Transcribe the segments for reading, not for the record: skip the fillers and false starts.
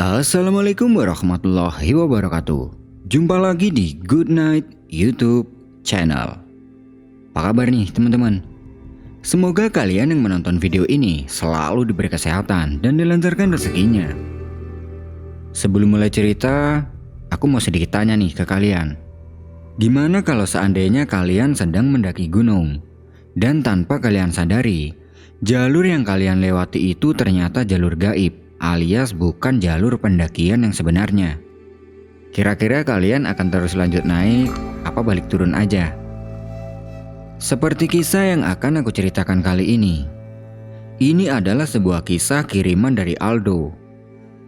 Assalamualaikum warahmatullahi wabarakatuh. Jumpa lagi di Good Night YouTube channel. Apa kabar nih teman-teman? Semoga kalian yang menonton video ini selalu diberi kesehatan dan dilancarkan rezekinya. Sebelum mulai cerita, aku mau sedikit tanya nih ke kalian. Gimana kalau seandainya kalian sedang mendaki gunung dan tanpa kalian sadari, jalur yang kalian lewati itu ternyata jalur gaib, alias bukan jalur pendakian yang sebenarnya. Kira-kira kalian akan terus lanjut naik, apa balik turun aja? Seperti kisah yang akan aku ceritakan kali ini. Ini adalah sebuah kisah kiriman dari Aldo.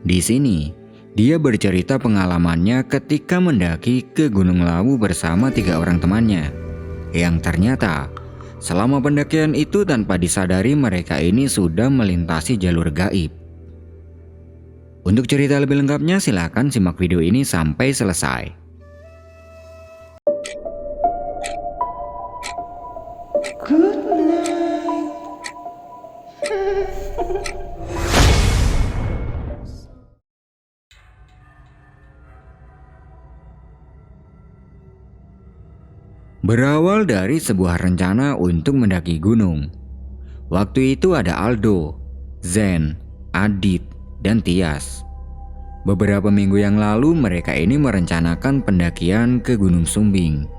Di sini, dia bercerita pengalamannya ketika mendaki ke Gunung Lawu bersama 3 orang temannya. Yang ternyata, selama pendakian itu tanpa disadari mereka ini sudah melintasi jalur gaib. Untuk cerita lebih lengkapnya silahkan simak video ini sampai selesai. Good night. Berawal dari sebuah rencana untuk mendaki gunung. Waktu itu ada Aldo, Zen, Adit, dan Tias. Beberapa minggu yang lalu mereka ini merencanakan pendakian ke Gunung Sumbing.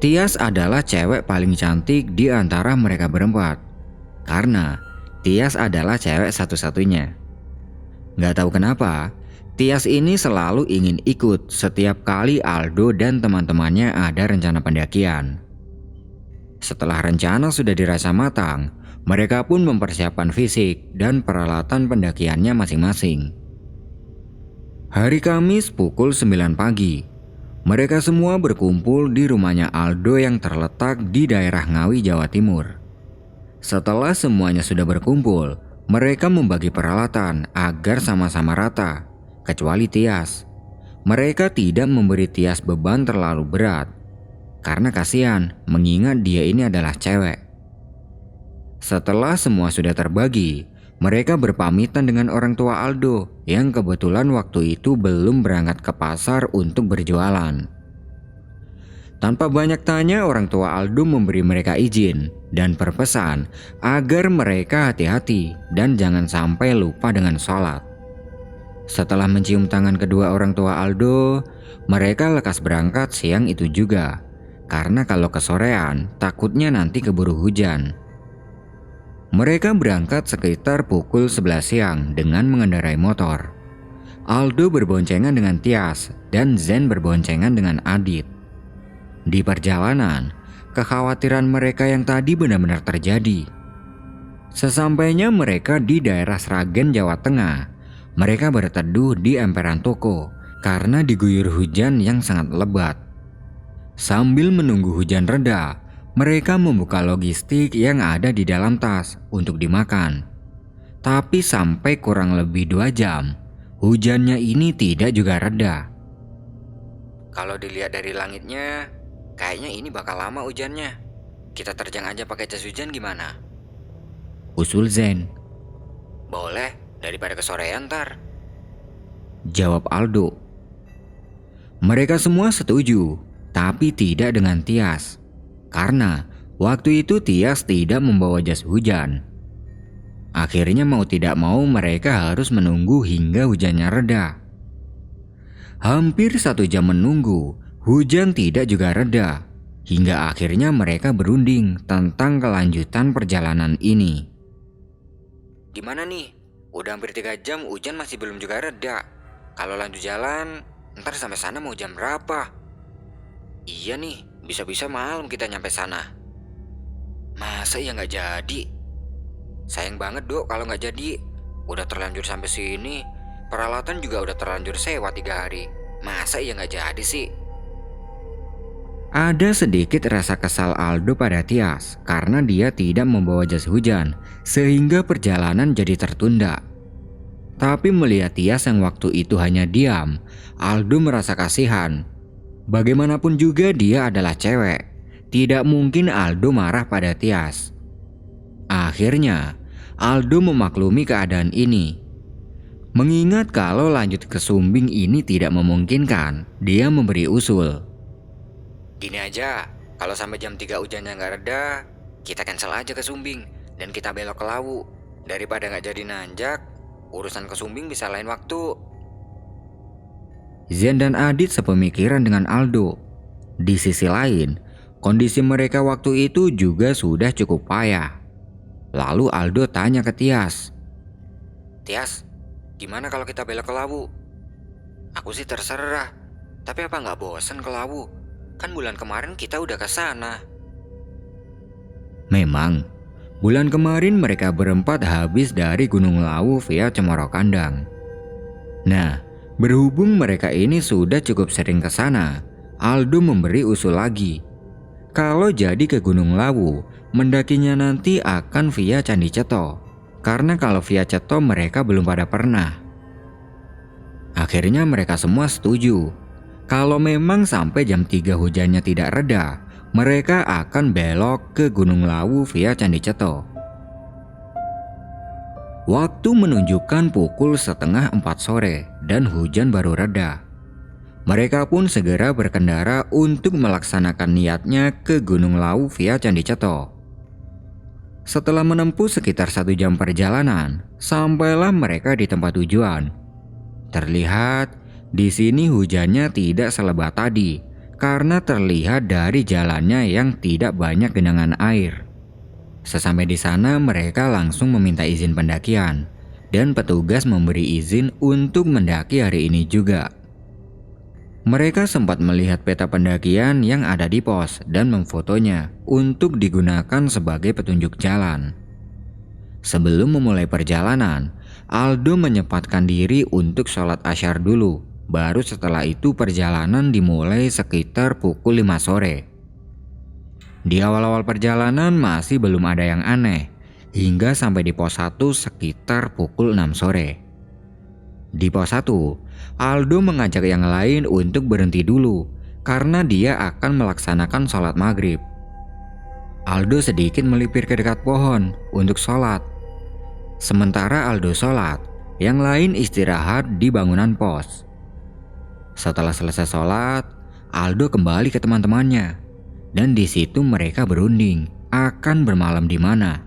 Tias adalah cewek paling cantik di antara mereka berempat, karena Tias adalah cewek satu-satunya. Gak tahu kenapa, Tias ini selalu ingin ikut setiap kali Aldo dan teman-temannya ada rencana pendakian. Setelah rencana sudah dirasa matang, mereka pun mempersiapkan fisik dan peralatan pendakiannya masing-masing. Hari Kamis pukul 9 pagi, mereka semua berkumpul di rumahnya Aldo yang terletak di daerah Ngawi, Jawa Timur. Setelah semuanya sudah berkumpul, mereka membagi peralatan agar sama-sama rata, kecuali Tias. Mereka tidak memberi Tias beban terlalu berat, karena kasihan mengingat dia ini adalah cewek. Setelah semua sudah terbagi, mereka berpamitan dengan orang tua Aldo yang kebetulan waktu itu belum berangkat ke pasar untuk berjualan. Tanpa banyak tanya, orang tua Aldo memberi mereka izin dan berpesan agar mereka hati-hati dan jangan sampai lupa dengan sholat. Setelah mencium tangan kedua orang tua Aldo, mereka lekas berangkat siang itu juga, karena kalau kesorean takutnya nanti keburu hujan. Mereka berangkat sekitar pukul 11 siang dengan mengendarai motor. Aldo berboncengan dengan Tias dan Zen berboncengan dengan Adit. Di perjalanan, kekhawatiran mereka yang tadi benar-benar terjadi. Sesampainya mereka di daerah Sragen, Jawa Tengah, mereka berteduh di emperan toko karena diguyur hujan yang sangat lebat. Sambil menunggu hujan reda, mereka membuka logistik yang ada di dalam tas untuk dimakan. Tapi sampai kurang lebih 2 jam, hujannya ini tidak juga reda. Kalau dilihat dari langitnya, kayaknya ini bakal lama hujannya. Kita terjang aja pakai jas hujan gimana? Usul Zen. Boleh, daripada kesorean ntar, jawab Aldo. Mereka semua setuju, tapi tidak dengan Tias. Karena waktu itu Tias tidak membawa jas hujan. Akhirnya mau tidak mau mereka harus menunggu hingga hujannya reda. Hampir 1 jam menunggu, hujan tidak juga reda. Hingga akhirnya mereka berunding tentang kelanjutan perjalanan ini. Gimana nih? Udah hampir 3 jam hujan masih belum juga reda. Kalau lanjut jalan, ntar sampai sana mau jam berapa? Iya nih, bisa-bisa malam kita nyampe sana. Masa ya nggak jadi? Sayang banget dok kalau nggak jadi. Udah terlanjur sampai sini, peralatan juga udah terlanjur sewa 3 hari. Masa ya nggak jadi sih? Ada sedikit rasa kesal Aldo pada Tias karena dia tidak membawa jas hujan sehingga perjalanan jadi tertunda. Tapi melihat Tias yang waktu itu hanya diam, Aldo merasa kasihan. Bagaimanapun juga dia adalah cewek, tidak mungkin Aldo marah pada Tias. Akhirnya, Aldo memaklumi keadaan ini. Mengingat kalau lanjut ke Sumbing ini tidak memungkinkan, dia memberi usul. Gini aja, kalau sampai jam 3 hujannya nggak reda, kita cancel aja ke Sumbing dan kita belok ke Lawu. Daripada nggak jadi nanjak, urusan ke Sumbing bisa lain waktu. Zen dan Adit sepemikiran dengan Aldo. Di sisi lain, kondisi mereka waktu itu juga sudah cukup payah. Lalu Aldo tanya ke Tias. Tias, gimana kalau kita belok ke Lawu? Aku sih terserah, tapi apa nggak bosen ke Lawu? Kan bulan kemarin kita udah ke sana. Memang, bulan kemarin mereka berempat habis dari Gunung Lawu via Cemoro Kandang. Nah, berhubung mereka ini sudah cukup sering ke sana, Aldo memberi usul lagi. Kalau jadi ke Gunung Lawu, mendakinya nanti akan via Candi Ceto. Karena kalau via Ceto mereka belum pada pernah. Akhirnya mereka semua setuju. Kalau memang sampai jam 3 hujannya tidak reda, mereka akan belok ke Gunung Lawu via Candi Ceto. Waktu menunjukkan pukul 3:30 sore dan hujan baru reda. Mereka pun segera berkendara untuk melaksanakan niatnya ke Gunung Lawu via Candi Ceto. Setelah menempuh sekitar 1 jam perjalanan, sampailah mereka di tempat tujuan. Terlihat di sini hujannya tidak selebat tadi karena terlihat dari jalannya yang tidak banyak genangan air. Sesampai di sana mereka langsung meminta izin pendakian dan petugas memberi izin untuk mendaki hari ini juga. Mereka sempat melihat peta pendakian yang ada di pos dan memfotonya untuk digunakan sebagai petunjuk jalan. Sebelum memulai perjalanan, Aldo menyempatkan diri untuk sholat asyar dulu. Baru setelah itu perjalanan dimulai sekitar pukul 5 sore. Di awal-awal perjalanan masih belum ada yang aneh, hingga sampai di pos 1 sekitar pukul 6 sore. Di pos 1, Aldo mengajak yang lain untuk berhenti dulu karena dia akan melaksanakan sholat maghrib. Aldo sedikit melipir ke dekat pohon untuk sholat. Sementara Aldo sholat, yang lain istirahat di bangunan pos. Setelah selesai sholat, Aldo kembali ke teman-temannya dan di situ mereka berunding akan bermalam di mana.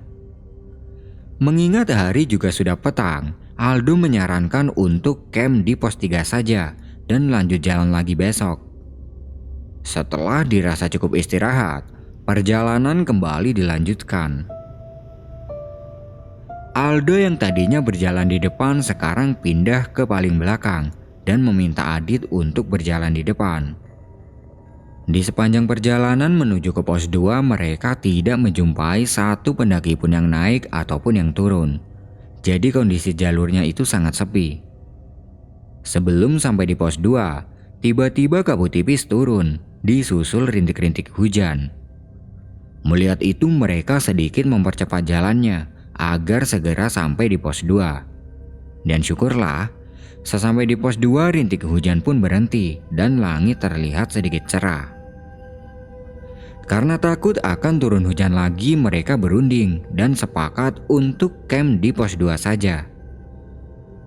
Mengingat hari juga sudah petang, Aldo menyarankan untuk camp di pos 3 saja dan lanjut jalan lagi besok. Setelah dirasa cukup istirahat, perjalanan kembali dilanjutkan. Aldo yang tadinya berjalan di depan sekarang pindah ke paling belakang dan meminta Adit untuk berjalan di depan. Di sepanjang perjalanan menuju ke pos 2 mereka tidak menjumpai satu pendaki pun yang naik ataupun yang turun. Jadi kondisi jalurnya itu sangat sepi. Sebelum sampai di pos 2, tiba-tiba kabut tipis turun, disusul rintik-rintik hujan. Melihat itu mereka sedikit mempercepat jalannya agar segera sampai di pos 2. Dan syukurlah, sesampai di pos 2 rintik hujan pun berhenti dan langit terlihat sedikit cerah. Karena takut akan turun hujan lagi, mereka berunding dan sepakat untuk camp di pos 2 saja.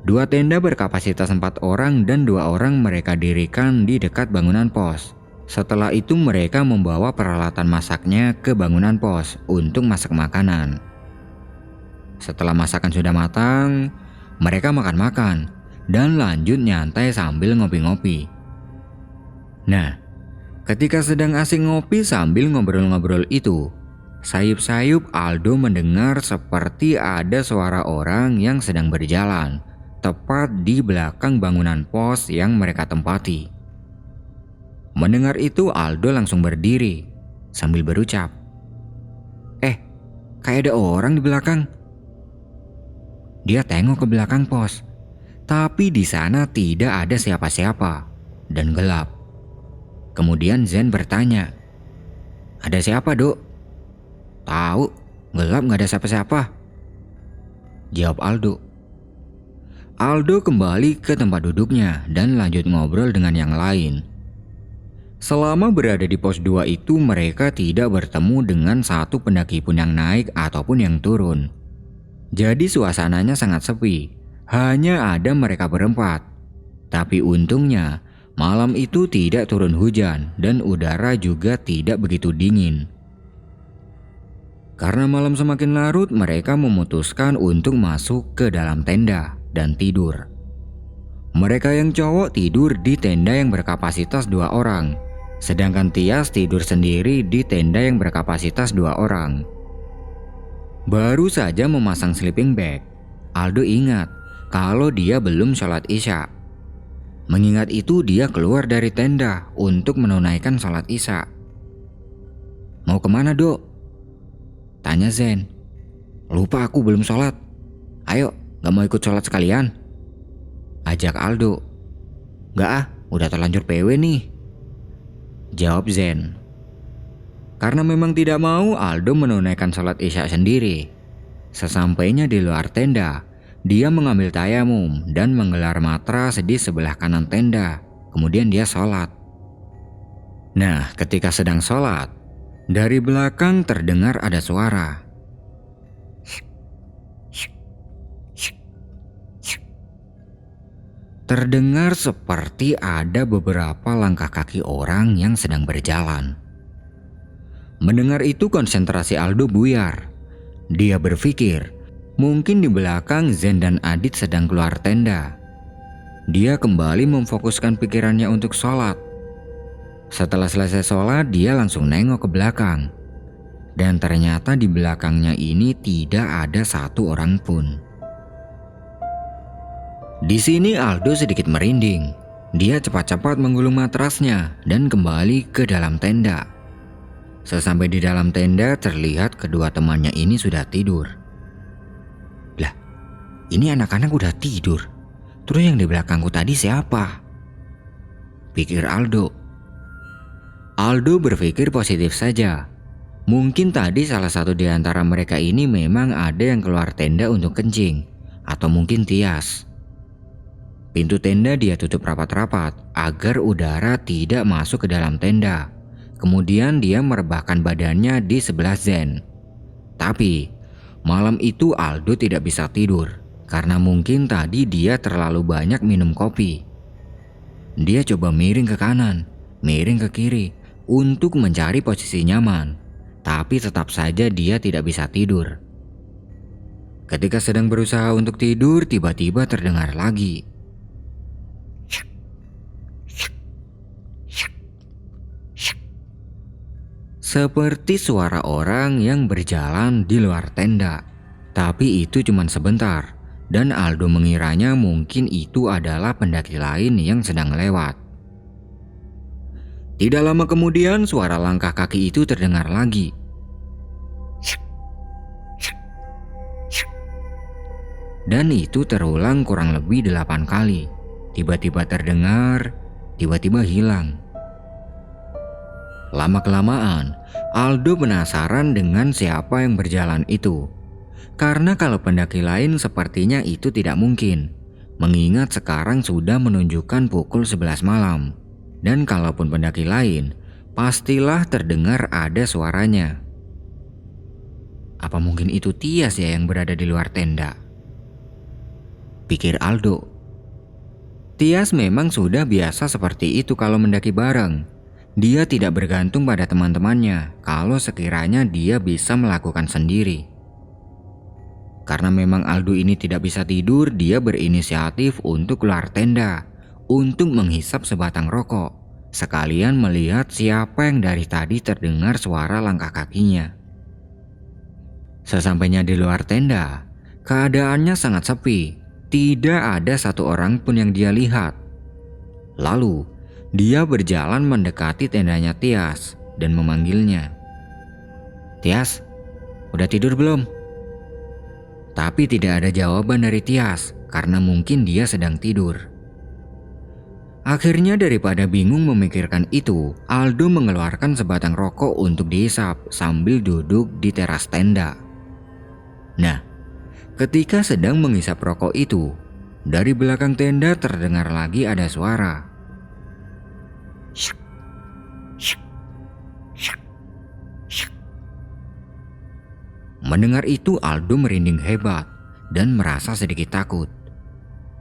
2 tenda berkapasitas 4 orang dan 2 orang mereka dirikan di dekat bangunan pos. Setelah itu mereka membawa peralatan masaknya ke bangunan pos untuk masak makanan. Setelah masakan sudah matang, mereka makan-makan dan lanjut nyantai sambil ngopi-ngopi. Nah, ketika sedang asik ngopi sambil ngobrol-ngobrol itu, sayup-sayup Aldo mendengar seperti ada suara orang yang sedang berjalan tepat di belakang bangunan pos yang mereka tempati. Mendengar itu Aldo langsung berdiri sambil berucap, kayak ada orang di belakang." Dia tengok ke belakang pos, tapi di sana tidak ada siapa-siapa dan gelap. Kemudian Zen bertanya, "Ada siapa, Dok?" "Tahu, gelap gak ada siapa-siapa," jawab Aldo. Aldo kembali ke tempat duduknya dan lanjut ngobrol dengan yang lain. Selama berada di pos 2 itu mereka tidak bertemu dengan satu pendaki pun yang naik ataupun yang turun. Jadi suasananya sangat sepi, Hanya ada mereka berempat. Tapi untungnya malam itu tidak turun hujan dan udara juga tidak begitu dingin. Karena malam semakin larut, mereka memutuskan untuk masuk ke dalam tenda dan tidur. Mereka yang cowok tidur di tenda yang berkapasitas 2 orang, sedangkan Tias tidur sendiri di tenda yang berkapasitas 2 orang. Baru saja memasang sleeping bag, Aldo ingat kalau dia belum sholat isya. Mengingat itu, dia keluar dari tenda untuk menunaikan sholat isya. "Mau kemana, Dok?" tanya Zen. "Lupa aku belum sholat. Ayo, gak mau ikut sholat sekalian?" ajak Aldo. "Gak ah, udah terlanjur PW nih," jawab Zen. Karena memang tidak mau, Aldo menunaikan sholat isya sendiri. Sesampainya di luar tenda, dia mengambil tayamum dan menggelar matras di sebelah kanan tenda. Kemudian dia sholat. Nah, ketika sedang sholat, dari belakang terdengar ada suara. Terdengar seperti ada beberapa langkah kaki orang yang sedang berjalan. Mendengar itu, konsentrasi Aldo buyar. Dia berpikir, mungkin di belakang Zen dan Adit sedang keluar tenda. Dia kembali memfokuskan pikirannya untuk sholat. Setelah selesai sholat, dia langsung nengok ke belakang. Dan ternyata di belakangnya ini tidak ada satu orang pun. Di sini Aldo sedikit merinding. Dia cepat-cepat menggulung matrasnya dan kembali ke dalam tenda. Sesampai di dalam tenda, terlihat kedua temannya ini sudah tidur. Lah, ini anak-anak udah tidur. Terus yang di belakangku tadi siapa? Pikir Aldo. Aldo berpikir positif saja. Mungkin tadi salah satu di antara mereka ini memang ada yang keluar tenda untuk kencing. Atau mungkin Tias. Pintu tenda dia tutup rapat-rapat agar udara tidak masuk ke dalam tenda. Kemudian dia merebahkan badannya di sebelah Zen. Tapi malam itu Aldo tidak bisa tidur karena mungkin tadi dia terlalu banyak minum kopi. Dia coba miring ke kanan, miring ke kiri untuk mencari posisi nyaman, tapi tetap saja dia tidak bisa tidur. Ketika sedang berusaha untuk tidur, tiba-tiba terdengar lagi. Seperti suara orang yang berjalan di luar tenda. Tapi itu cuma sebentar, dan Aldo mengiranya mungkin itu adalah pendaki lain yang sedang lewat. Tidak lama kemudian, suara langkah kaki itu terdengar lagi. Dan itu terulang kurang lebih 8 kali. Tiba-tiba terdengar, tiba-tiba hilang. Lama-kelamaan, Aldo penasaran dengan siapa yang berjalan itu. Karena kalau pendaki lain sepertinya itu tidak mungkin. Mengingat sekarang sudah menunjukkan pukul 11 malam. Dan kalaupun pendaki lain, pastilah terdengar ada suaranya. Apa mungkin itu Tias ya yang berada di luar tenda? Pikir Aldo. Tias memang sudah biasa seperti itu kalau mendaki bareng. Dia tidak bergantung pada teman-temannya kalau sekiranya dia bisa melakukan sendiri. Karena memang Aldo ini tidak bisa tidur, dia berinisiatif untuk keluar tenda untuk menghisap sebatang rokok, sekalian melihat siapa yang dari tadi terdengar suara langkah kakinya. Sesampainya di luar tenda, keadaannya sangat sepi, tidak ada satu orang pun yang dia lihat. Lalu, dia berjalan mendekati tendanya Tias dan memanggilnya. "Tias, udah tidur belum?" Tapi tidak ada jawaban dari Tias karena mungkin dia sedang tidur. Akhirnya daripada bingung memikirkan itu, Aldo mengeluarkan sebatang rokok untuk dihisap sambil duduk di teras tenda. Nah, ketika sedang menghisap rokok itu, dari belakang tenda terdengar lagi ada suara. Syuk, syuk, syuk, syuk. Mendengar itu Aldo merinding hebat dan merasa sedikit takut.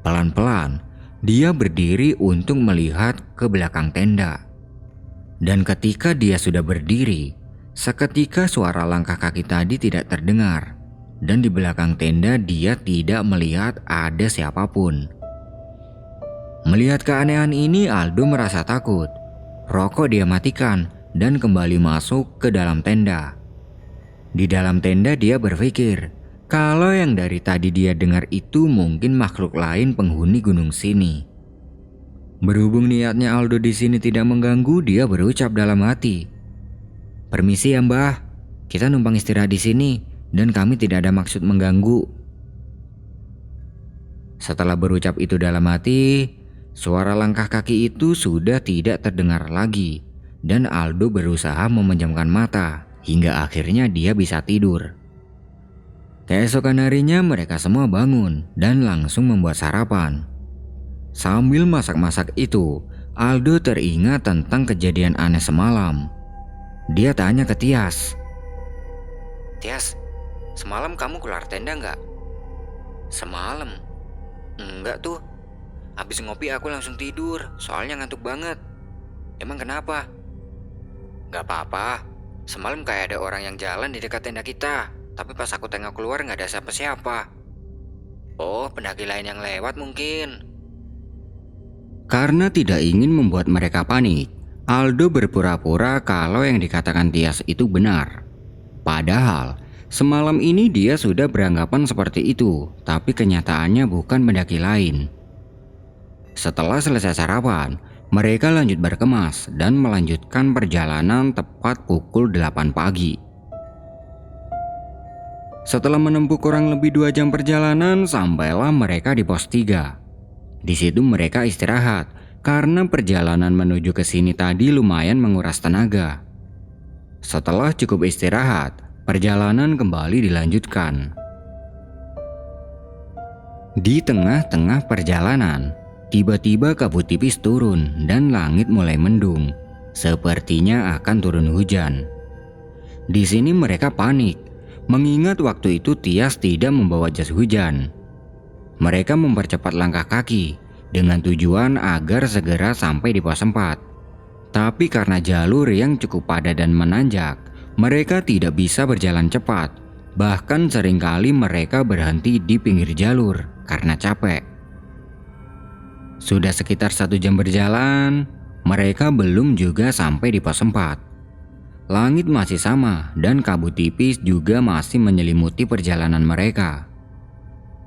Pelan-pelan, dia berdiri untuk melihat ke belakang tenda. Dan ketika dia sudah berdiri, seketika suara langkah kaki tadi tidak terdengar. Dan di belakang tenda dia tidak melihat ada siapapun. Melihat keanehan ini, Aldo merasa takut. Rokok dia matikan dan kembali masuk ke dalam tenda. Di dalam tenda dia berpikir, kalau yang dari tadi dia dengar itu mungkin makhluk lain penghuni gunung sini. Berhubung niatnya Aldo di sini tidak mengganggu, dia berucap dalam hati, "Permisi ya Mbah, kita numpang istirahat di sini dan kami tidak ada maksud mengganggu." Setelah berucap itu dalam hati, suara langkah kaki itu sudah tidak terdengar lagi dan Aldo berusaha memejamkan mata hingga akhirnya dia bisa tidur. Keesokan harinya mereka semua bangun dan langsung membuat sarapan. Sambil masak-masak itu, Aldo teringat tentang kejadian aneh semalam. Dia tanya ke Tias, "Tias, semalam kamu keluar tenda nggak?" "Semalam? Enggak tuh. Habis ngopi aku langsung tidur, soalnya ngantuk banget." "Emang kenapa?" "Gak apa-apa. Semalam kayak ada orang yang jalan di dekat tenda kita, tapi pas aku tengok keluar gak ada siapa-siapa." "Oh, pendaki lain yang lewat mungkin." Karena tidak ingin membuat mereka panik, Aldo berpura-pura kalau yang dikatakan Tias itu benar. Padahal semalam ini dia sudah beranggapan seperti itu, tapi kenyataannya bukan pendaki lain. Setelah selesai sarapan, mereka lanjut berkemas dan melanjutkan perjalanan tepat pukul 8 pagi. Setelah menempuh kurang lebih 2 jam perjalanan, sampailah mereka di pos 3. Di situ mereka istirahat karena perjalanan menuju ke sini tadi lumayan menguras tenaga. Setelah cukup istirahat, perjalanan kembali dilanjutkan. Di tengah-tengah perjalanan, tiba-tiba kabut tipis turun dan langit mulai mendung. Sepertinya akan turun hujan. Di sini mereka panik, mengingat waktu itu Tias tidak membawa jas hujan. Mereka mempercepat langkah kaki dengan tujuan agar segera sampai di pos 4. Tapi karena jalur yang cukup padat dan menanjak, mereka tidak bisa berjalan cepat. Bahkan seringkali mereka berhenti di pinggir jalur karena capek. Sudah sekitar 1 jam berjalan, mereka belum juga sampai di pos 4. Langit masih sama dan kabut tipis juga masih menyelimuti perjalanan mereka.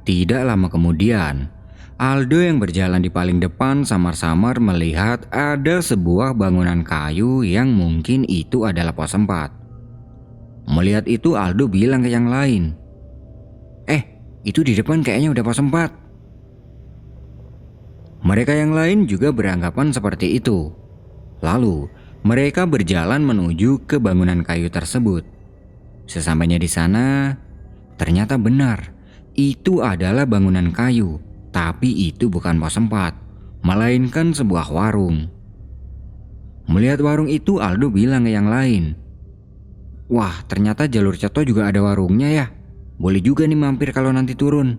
Tidak lama kemudian, Aldo yang berjalan di paling depan samar-samar melihat ada sebuah bangunan kayu yang mungkin itu adalah pos 4. Melihat itu Aldo bilang ke yang lain, itu di depan kayaknya udah pos 4. Mereka yang lain juga beranggapan seperti itu. Lalu mereka berjalan menuju ke bangunan kayu tersebut. Sesampainya di sana, ternyata benar, itu adalah bangunan kayu. Tapi itu bukan pos 4, melainkan sebuah warung. Melihat warung itu, Aldo bilang ke yang lain, "Wah, ternyata jalur Ceto juga ada warungnya ya. Boleh juga nih mampir kalau nanti turun."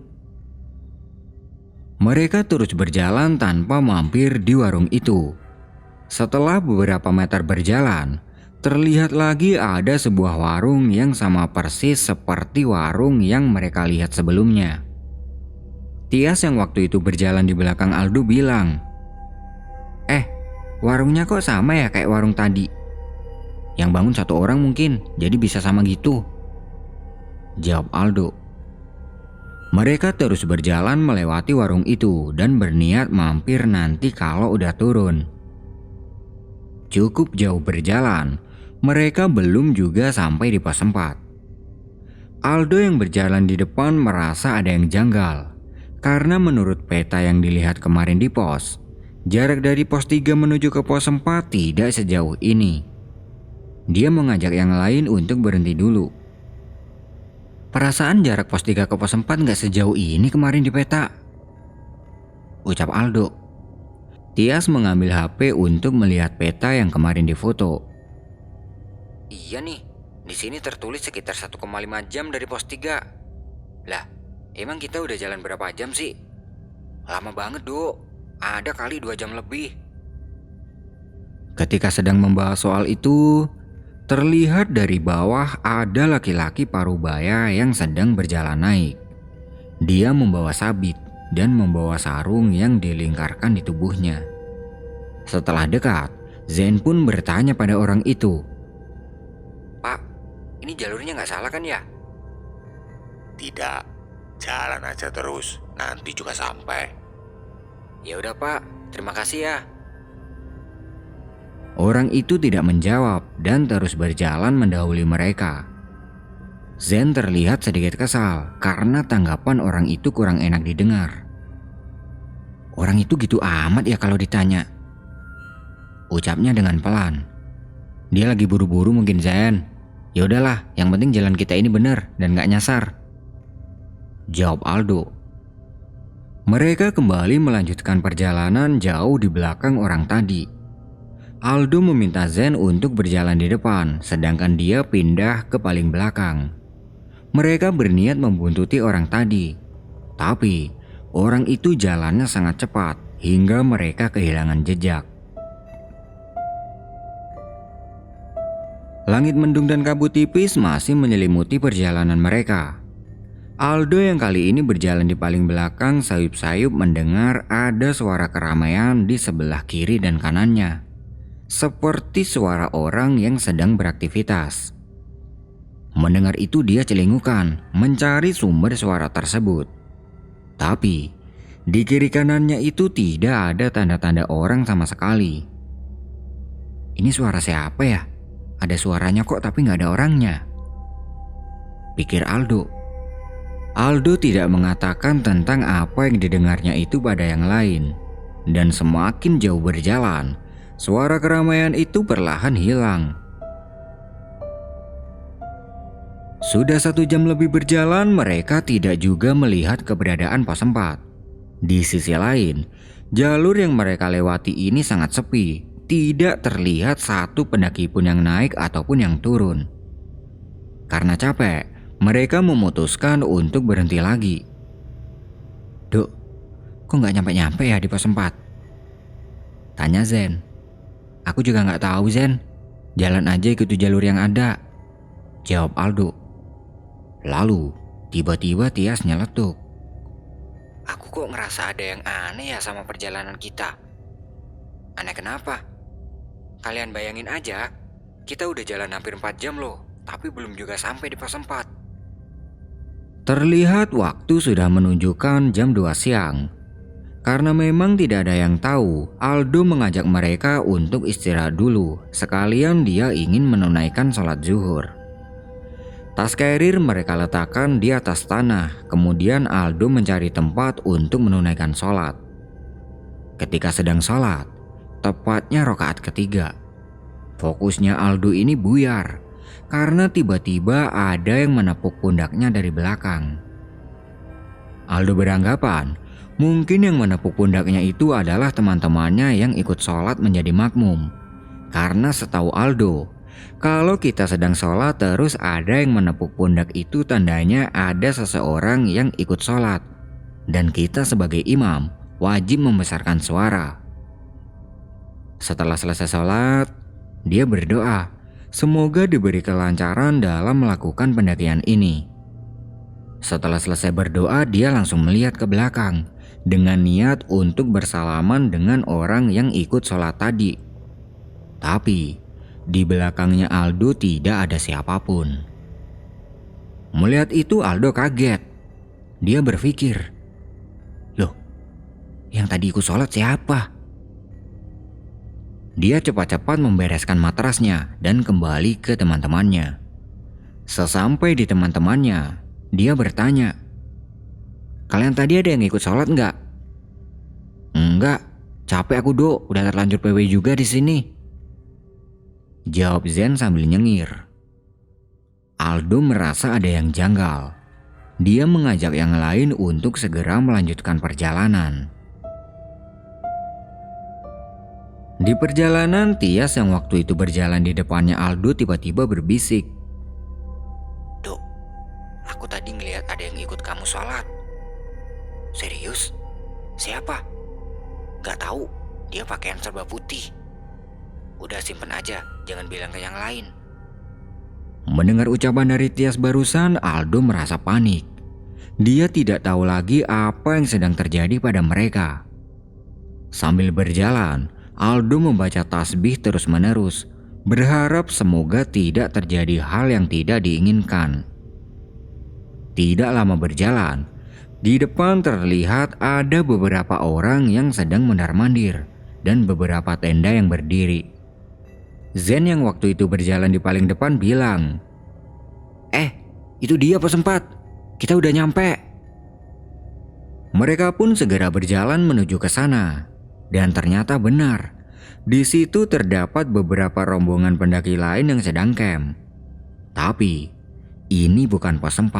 Mereka terus berjalan tanpa mampir di warung itu. Setelah beberapa meter berjalan, terlihat lagi ada sebuah warung yang sama persis seperti warung yang mereka lihat sebelumnya. Tias yang waktu itu berjalan di belakang Aldo bilang, warungnya kok sama ya kayak warung tadi? Yang bangun 1 orang mungkin, jadi bisa sama gitu," jawab Aldo. Mereka terus berjalan melewati warung itu dan berniat mampir nanti kalau udah turun. Cukup jauh berjalan, mereka belum juga sampai di pos 4. Aldo yang berjalan di depan merasa ada yang janggal. Karena menurut peta yang dilihat kemarin di pos, jarak dari pos 3 menuju ke pos 4 tidak sejauh ini. Dia mengajak yang lain untuk berhenti dulu. "Perasaan jarak pos 3 ke pos 4 gak sejauh ini kemarin di peta," ucap Aldo. Tias mengambil HP untuk melihat peta yang kemarin difoto. "Iya nih, di sini tertulis sekitar 1,5 jam dari pos 3. Lah, emang kita udah jalan berapa jam sih?" Lama banget, Dok. Ada kali 2 jam lebih. Ketika sedang membahas soal itu, terlihat dari bawah ada laki-laki parubaya yang sedang berjalan naik. Dia membawa sabit dan membawa sarung yang dilingkarkan di tubuhnya. Setelah dekat, Zen pun bertanya pada orang itu, "Pak, ini jalurnya nggak salah kan ya?" Tidak, jalan aja terus, nanti juga sampai. "Ya udah Pak, terima kasih ya." Orang itu tidak menjawab dan terus berjalan mendahului mereka. Zen terlihat sedikit kesal karena tanggapan orang itu kurang enak didengar. "Orang itu gitu amat ya kalau ditanya," ucapnya dengan pelan. "Dia lagi buru-buru mungkin, Zen. Ya udahlah, yang penting jalan kita ini benar dan gak nyasar," jawab Aldo. Mereka kembali melanjutkan perjalanan jauh di belakang orang tadi. Aldo meminta Zen untuk berjalan di depan, sedangkan dia pindah ke paling belakang. Mereka berniat membuntuti orang tadi, tapi orang itu jalannya sangat cepat hingga mereka kehilangan jejak. Langit mendung dan kabut tipis masih menyelimuti perjalanan mereka. Aldo yang kali ini berjalan di paling belakang sayup-sayup mendengar ada suara keramaian di sebelah kiri dan kanannya, seperti suara orang yang sedang beraktivitas. Mendengar itu dia celingukan mencari sumber suara tersebut. Tapi di kiri kanannya itu tidak ada tanda-tanda orang sama sekali. "Ini suara siapa ya? Ada suaranya kok tapi gak ada orangnya," pikir Aldo. Aldo tidak mengatakan tentang apa yang didengarnya itu pada yang lain. Dan semakin jauh berjalan, suara keramaian itu perlahan hilang. Sudah 1 jam lebih berjalan, mereka tidak juga melihat keberadaan pos 4. Di sisi lain, jalur yang mereka lewati ini sangat sepi. Tidak terlihat satu pendaki pun yang naik ataupun yang turun. Karena capek, mereka memutuskan untuk berhenti lagi. "Dok, kok nggak nyampe-nyampe ya di pos 4?" tanya Zen. "Aku juga nggak tahu, Zen. Jalan aja ikuti jalur yang ada," jawab Aldo. Lalu tiba-tiba Tias nyeletuk, "Aku kok ngerasa ada yang aneh ya sama perjalanan kita." "Aneh kenapa? Kalian bayangin aja, kita udah jalan hampir 4 jam loh, tapi belum juga sampai di pos 4. Terlihat waktu sudah menunjukkan jam 2 siang. Karena memang tidak ada yang tahu, Aldo mengajak mereka untuk istirahat dulu. Sekalian dia ingin menunaikan sholat zuhur. Tas carrier mereka letakkan di atas tanah. Kemudian Aldo mencari tempat untuk menunaikan sholat. Ketika sedang sholat, tepatnya rakaat ketiga, fokusnya Aldo ini buyar karena tiba-tiba ada yang menepuk pundaknya dari belakang. Aldo beranggapan mungkin yang menepuk pundaknya itu adalah teman-temannya yang ikut sholat menjadi makmum. Karena setahu Aldo, kalau kita sedang sholat terus ada yang menepuk pundak itu tandanya ada seseorang yang ikut sholat. Dan kita sebagai imam wajib membesarkan suara. Setelah selesai sholat, dia berdoa semoga diberi kelancaran dalam melakukan pendakian ini. Setelah selesai berdoa, dia langsung melihat ke belakang dengan niat untuk bersalaman dengan orang yang ikut sholat tadi. Tapi di belakangnya Aldo tidak ada siapapun. Melihat itu Aldo kaget. Dia berpikir, "Loh, yang tadi ikut sholat siapa?" Dia cepat-cepat membereskan matrasnya dan kembali ke teman-temannya. Sesampai di teman-temannya, dia bertanya, "Kalian tadi ada yang ikut sholat nggak?" "Enggak, capek aku Dok, udah terlanjur PW juga di sini," jawab Zen sambil nyengir. Aldo merasa ada yang janggal. Dia mengajak yang lain untuk segera melanjutkan perjalanan. Di perjalanan, Tias yang waktu itu berjalan di depannya Aldo tiba-tiba berbisik, "Dok, aku tadi ngelihat ada yang ikut kamu sholat." "Serius? Siapa? Gak tahu, dia pakaian serba putih. Udah simpen aja, jangan bilang ke yang lain. Mendengar ucapan dari Tias barusan, Aldo merasa panik. Dia tidak tahu lagi apa yang sedang terjadi pada mereka. Sambil berjalan, Aldo membaca tasbih terus-menerus, berharap semoga tidak terjadi hal yang tidak diinginkan. Tidak lama berjalan, di depan terlihat ada beberapa orang yang sedang mondar-mandir dan beberapa tenda yang berdiri. Zen yang waktu itu berjalan di paling depan bilang, itu dia pos 4, kita udah nyampe. Mereka pun segera berjalan menuju ke sana, dan ternyata benar. Di situ terdapat beberapa rombongan pendaki lain yang sedang camp. Tapi ini bukan pos 4,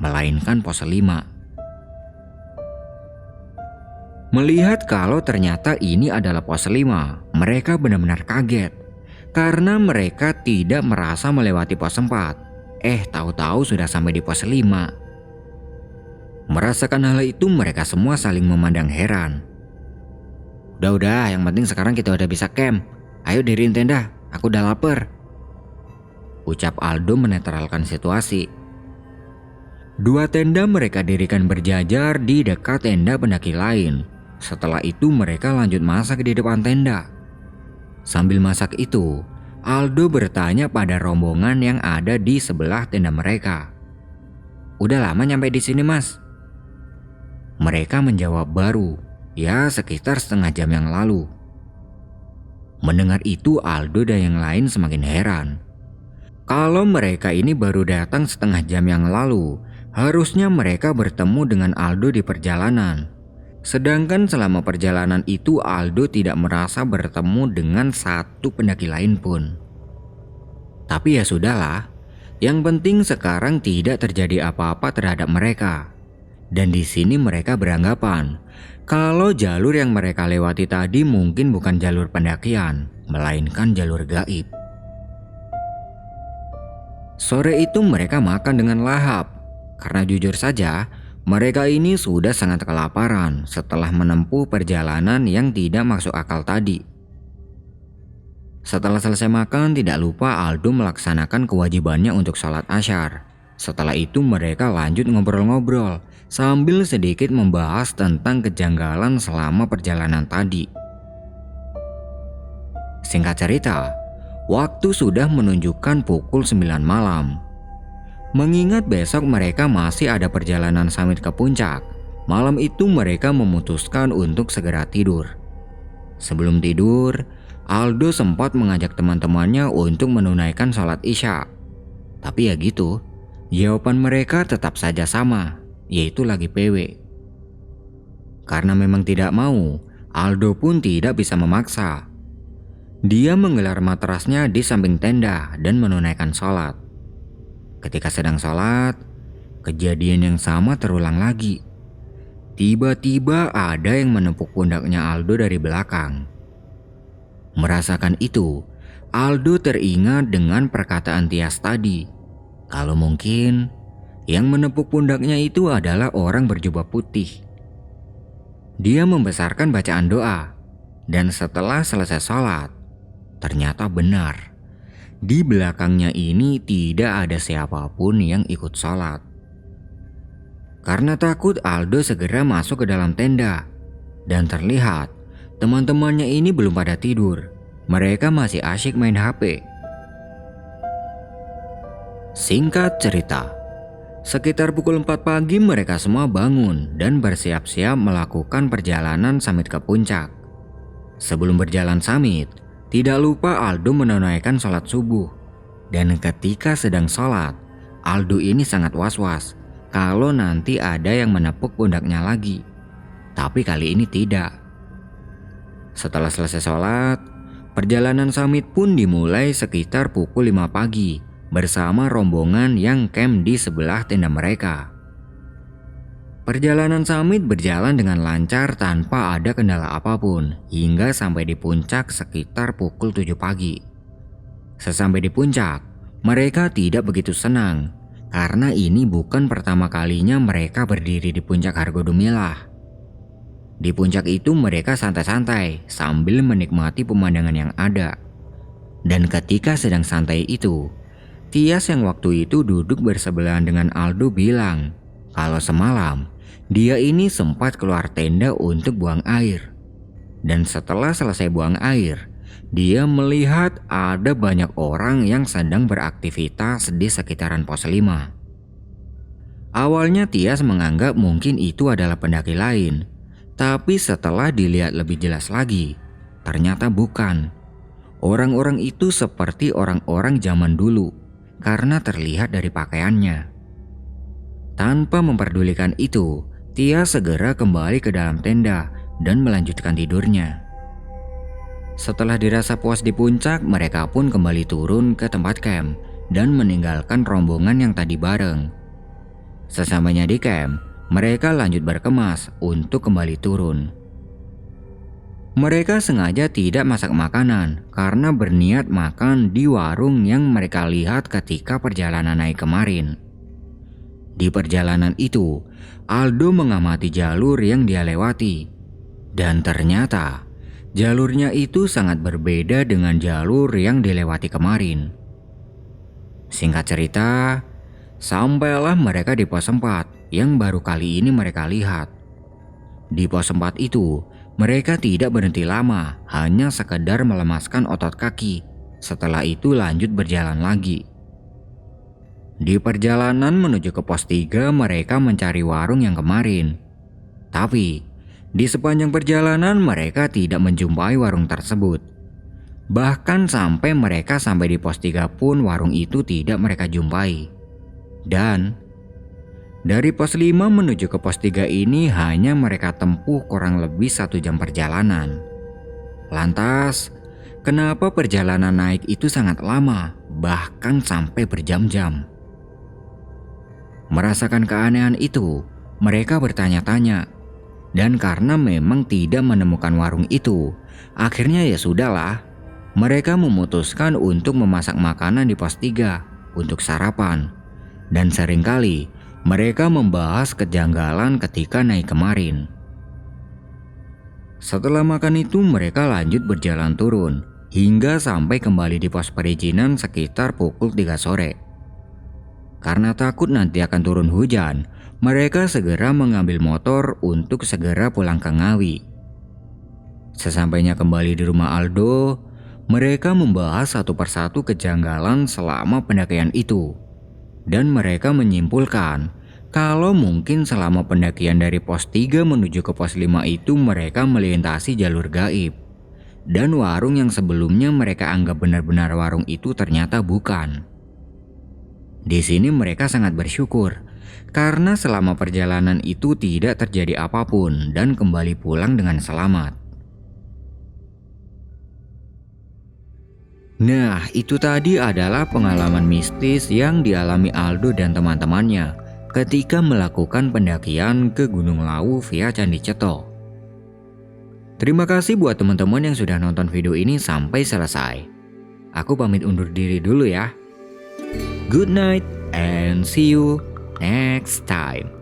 melainkan pos 5. Melihat kalau ternyata ini adalah pos 5, mereka benar-benar kaget. Karena mereka tidak merasa melewati pos 4. Tahu-tahu sudah sampai di pos 5. Merasakan hal itu, mereka semua saling memandang heran. Udah, yang penting sekarang kita udah bisa camp. Ayo diriin tenda, aku udah lapar. Ucap Aldo menetralkan situasi. 2 tenda mereka dirikan berjajar di dekat tenda pendaki lain. Setelah itu mereka lanjut masak di depan tenda. Sambil masak itu, Aldo bertanya pada rombongan yang ada di sebelah tenda mereka. Udah lama nyampe di sini, Mas? Mereka menjawab baru, ya sekitar setengah jam yang lalu. Mendengar itu, Aldo dan yang lain semakin heran. Kalau mereka ini baru datang setengah jam yang lalu, harusnya mereka bertemu dengan Aldo di perjalanan. Sedangkan selama perjalanan itu Aldo tidak merasa bertemu dengan satu pendaki lain pun. Tapi ya sudahlah, yang penting sekarang tidak terjadi apa-apa terhadap mereka. Dan di sini mereka beranggapan kalau jalur yang mereka lewati tadi mungkin bukan jalur pendakian, melainkan jalur gaib. Sore itu mereka makan dengan lahap, karena jujur saja mereka ini sudah sangat kelaparan setelah menempuh perjalanan yang tidak masuk akal tadi. Setelah selesai makan, tidak lupa Aldo melaksanakan kewajibannya untuk sholat Asyar. Setelah itu mereka lanjut ngobrol-ngobrol sambil sedikit membahas tentang kejanggalan selama perjalanan tadi. Singkat cerita, waktu sudah menunjukkan pukul 9 malam. Mengingat besok mereka masih ada perjalanan summit ke puncak, malam itu mereka memutuskan untuk segera tidur. Sebelum tidur, Aldo sempat mengajak teman-temannya untuk menunaikan sholat Isya. Tapi ya gitu, jawaban mereka tetap saja sama, yaitu lagi PW. Karena memang tidak mau, Aldo pun tidak bisa memaksa. Dia menggelar matrasnya di samping tenda dan menunaikan sholat. Ketika sedang sholat, kejadian yang sama terulang lagi. Tiba-tiba ada yang menepuk pundaknya Aldo dari belakang. Merasakan itu, Aldo teringat dengan perkataan Tias tadi. Kalau mungkin yang menepuk pundaknya itu adalah orang berjubah putih. Dia membesarkan bacaan doa, dan setelah selesai sholat, ternyata benar. Di belakangnya ini tidak ada siapapun yang ikut sholat. Karena takut, Aldo segera masuk ke dalam tenda. Dan terlihat teman-temannya ini belum pada tidur. Mereka masih asyik main HP. Singkat cerita, sekitar pukul 4 pagi mereka semua bangun dan bersiap-siap melakukan perjalanan summit ke puncak. Sebelum berjalan summit, tidak lupa Aldo menunaikan sholat subuh. Dan ketika sedang sholat, Aldo ini sangat was-was kalau nanti ada yang menepuk pundaknya lagi. Tapi kali ini tidak. Setelah selesai sholat, perjalanan summit pun dimulai sekitar pukul 5 pagi bersama rombongan yang camp di sebelah tenda mereka. Perjalanan summit berjalan dengan lancar tanpa ada kendala apapun hingga sampai di puncak sekitar pukul 7 pagi. Sesampai di puncak, mereka tidak begitu senang karena ini bukan pertama kalinya mereka berdiri di puncak Hargodumilah. Di puncak itu mereka santai-santai sambil menikmati pemandangan yang ada. Dan ketika sedang santai itu, Tias yang waktu itu duduk bersebelahan dengan Aldo bilang kalau semalam dia ini sempat keluar tenda untuk buang air. Dan setelah selesai buang air, dia melihat ada banyak orang yang sedang beraktivitas di sekitaran pos 5. Awalnya Tias menganggap mungkin itu adalah pendaki lain, tapi setelah dilihat lebih jelas lagi, ternyata bukan. Orang-orang itu seperti orang-orang zaman dulu karena terlihat dari pakaiannya. Tanpa memperdulikan itu, Tias segera kembali ke dalam tenda dan melanjutkan tidurnya. Setelah dirasa puas di puncak, mereka pun kembali turun ke tempat camp dan meninggalkan rombongan yang tadi bareng. Sesampainya di camp, mereka lanjut berkemas untuk kembali turun. Mereka sengaja tidak masak makanan karena berniat makan di warung yang mereka lihat ketika perjalanan naik kemarin. Di perjalanan itu, Aldo mengamati jalur yang dia lewati. Dan ternyata, jalurnya itu sangat berbeda dengan jalur yang dilewati kemarin. Singkat cerita, sampailah mereka di pos 4 yang baru kali ini mereka lihat. Di pos 4 itu, mereka tidak berhenti lama, hanya sekedar melemaskan otot kaki. Setelah itu lanjut berjalan lagi. Di perjalanan menuju ke pos 3, mereka mencari warung yang kemarin. Tapi, di sepanjang perjalanan mereka tidak menjumpai warung tersebut. Bahkan sampai mereka sampai di pos 3 pun warung itu tidak mereka jumpai. Dan dari pos 5 menuju ke pos 3 ini hanya mereka tempuh kurang lebih 1 jam perjalanan. Lantas, kenapa perjalanan naik itu sangat lama, bahkan sampai berjam-jam? Merasakan keanehan itu, mereka bertanya-tanya. Dan karena memang tidak menemukan warung itu, akhirnya ya sudahlah. Mereka memutuskan untuk memasak makanan di pos 3 untuk sarapan. Dan seringkali mereka membahas kejanggalan ketika naik kemarin. Setelah makan itu mereka lanjut berjalan turun hingga sampai kembali di pos perizinan sekitar pukul 3 sore. Karena takut nanti akan turun hujan, mereka segera mengambil motor untuk segera pulang ke Ngawi. Sesampainya kembali di rumah Aldo, mereka membahas satu persatu kejanggalan selama pendakian itu. Dan mereka menyimpulkan kalau mungkin selama pendakian dari pos 3 menuju ke pos 5 itu mereka melintasi jalur gaib. Dan warung yang sebelumnya mereka anggap benar-benar warung itu ternyata bukan. Di sini mereka sangat bersyukur karena selama perjalanan itu tidak terjadi apapun dan kembali pulang dengan selamat. Nah, itu tadi adalah pengalaman mistis yang dialami Aldo dan teman-temannya ketika melakukan pendakian ke Gunung Lawu via Candi Ceto. Terima kasih buat teman-teman yang sudah nonton video ini sampai selesai. Aku pamit undur diri dulu ya. Good night and see you next time.